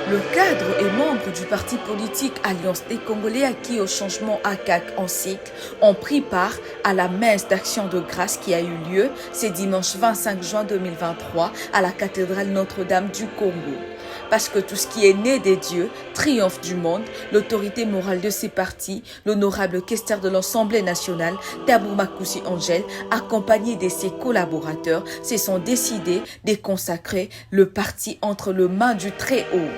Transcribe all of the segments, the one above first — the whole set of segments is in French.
Le cadre et membre du parti politique Alliance des Congolais acquis au changement ACAC en cycle ont pris part à la messe d'action de grâce qui a eu lieu ce dimanche 25 juin 2023 à la cathédrale Notre-Dame du Congo. Parce que tout ce qui est né des dieux triomphe du monde, l'autorité morale de ces partis, l'honorable questeur de l'Assemblée nationale, Tabou Makoussi Angel, accompagné de ses collaborateurs, se sont décidés de consacrer le parti entre les mains du Très-Haut.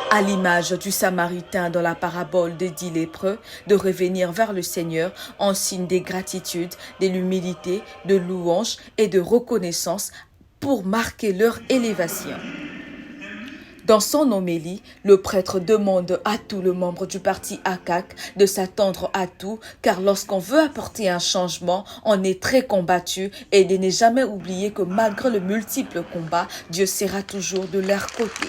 À l'image du Samaritain dans la parabole des 10 lépreux, de revenir vers le Seigneur en signe de gratitude, de l'humilité, de louange et de reconnaissance pour marquer leur élévation. Dans son homélie, le prêtre demande à tous les membres du parti ACAC de s'attendre à tout, car lorsqu'on veut apporter un changement, on est très combattu et de ne jamais oublier que malgré le multiple combat, Dieu sera toujours de leur côté.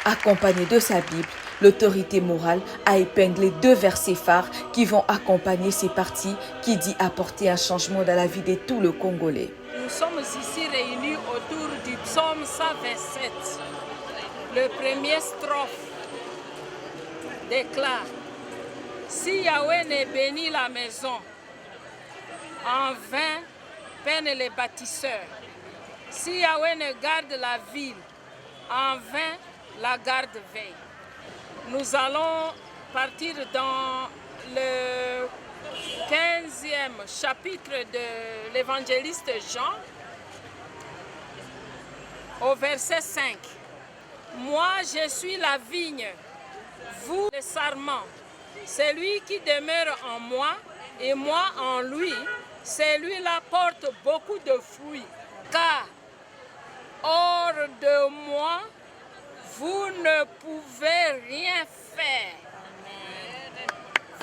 Accompagné de sa Bible, l'autorité morale a épinglé 2 versets phares qui vont accompagner ces partis qui dit apporter un changement dans la vie de tout le Congolais. Nous sommes ici réunis autour du psaume 127. Le premier strophe déclare: si Yahweh ne bénit la maison, en vain peinent les bâtisseurs. Si Yahweh ne garde la ville, en vain la garde veille. Nous allons partir dans le 15e chapitre de l'évangéliste Jean, au verset 5. Moi, je suis la vigne, vous les sarments. Celui qui demeure en moi et moi en lui, celui-là porte beaucoup de fruits. Car hors de moi, vous ne pouvez rien faire.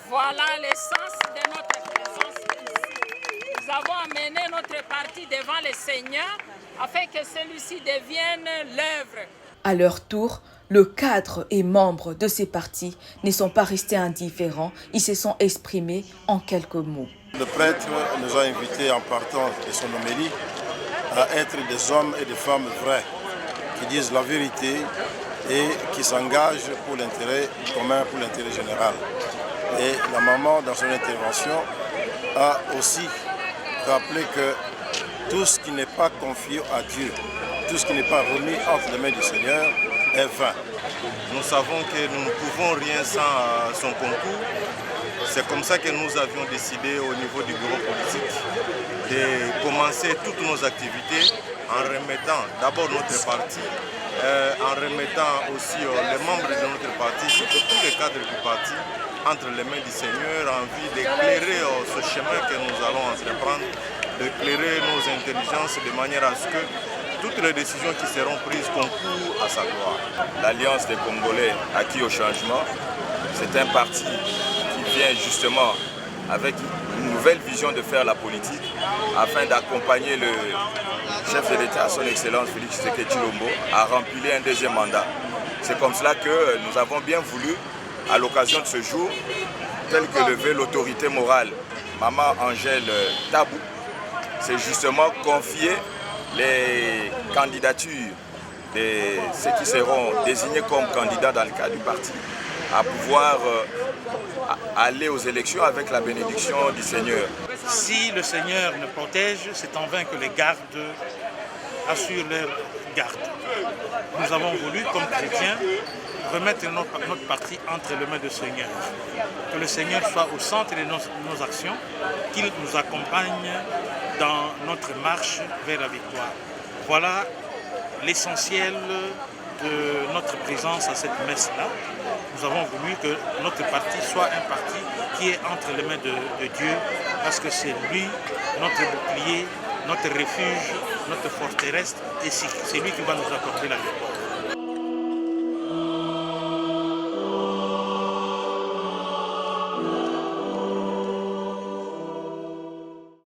Voilà l'essence de notre présence ici. Nous avons amené notre parti devant le Seigneur afin que celui-ci devienne l'œuvre. À leur tour, le cadre et membres de ces partis ne sont pas restés indifférents, ils se sont exprimés en quelques mots. Le prêtre nous a invités en partant de son homélie à être des hommes et des femmes vrais, qui disent la vérité et qui s'engagent pour l'intérêt commun, pour l'intérêt général. Et la maman, dans son intervention, a aussi rappelé que tout ce qui n'est pas confié à Dieu, tout ce qui n'est pas remis entre les mains du Seigneur est vain. Nous savons que nous ne pouvons rien sans son concours. C'est comme ça que nous avions décidé au niveau du bureau politique de commencer toutes nos activités en remettant d'abord notre parti, en remettant aussi les membres de notre parti, surtout tous les cadres du parti, entre les mains du Seigneur, en vue d'éclairer ce chemin que nous allons entreprendre, d'éclairer nos intelligences de manière à ce que toutes les décisions qui seront prises concourent à sa gloire. L'Alliance des Congolais acquis au changement, c'est un parti qui vient justement avec une nouvelle vision de faire la politique afin d'accompagner le chef de l'État, son Excellence Félix Tshisekedi Tshilombo, à remplir un 2e mandat. C'est comme cela que nous avons bien voulu, à l'occasion de ce jour, tel que lever l'autorité morale, Maman Angèle Tabou, c'est justement confier les candidatures de ceux qui seront désignés comme candidats dans le cadre du parti à pouvoir aller aux élections avec la bénédiction du Seigneur. Si le Seigneur nous protège, c'est en vain que les gardes assurent leur garde. Nous avons voulu, comme chrétiens, remettre notre parti entre les mains du Seigneur. Que le Seigneur soit au centre de nos actions, qu'il nous accompagne dans notre marche vers la victoire. Voilà l'essentiel de notre présence à cette messe-là. Nous avons voulu que notre parti soit un parti qui est entre les mains de Dieu, parce que c'est lui, notre bouclier, notre refuge, notre forteresse, et c'est lui qui va nous accorder la victoire.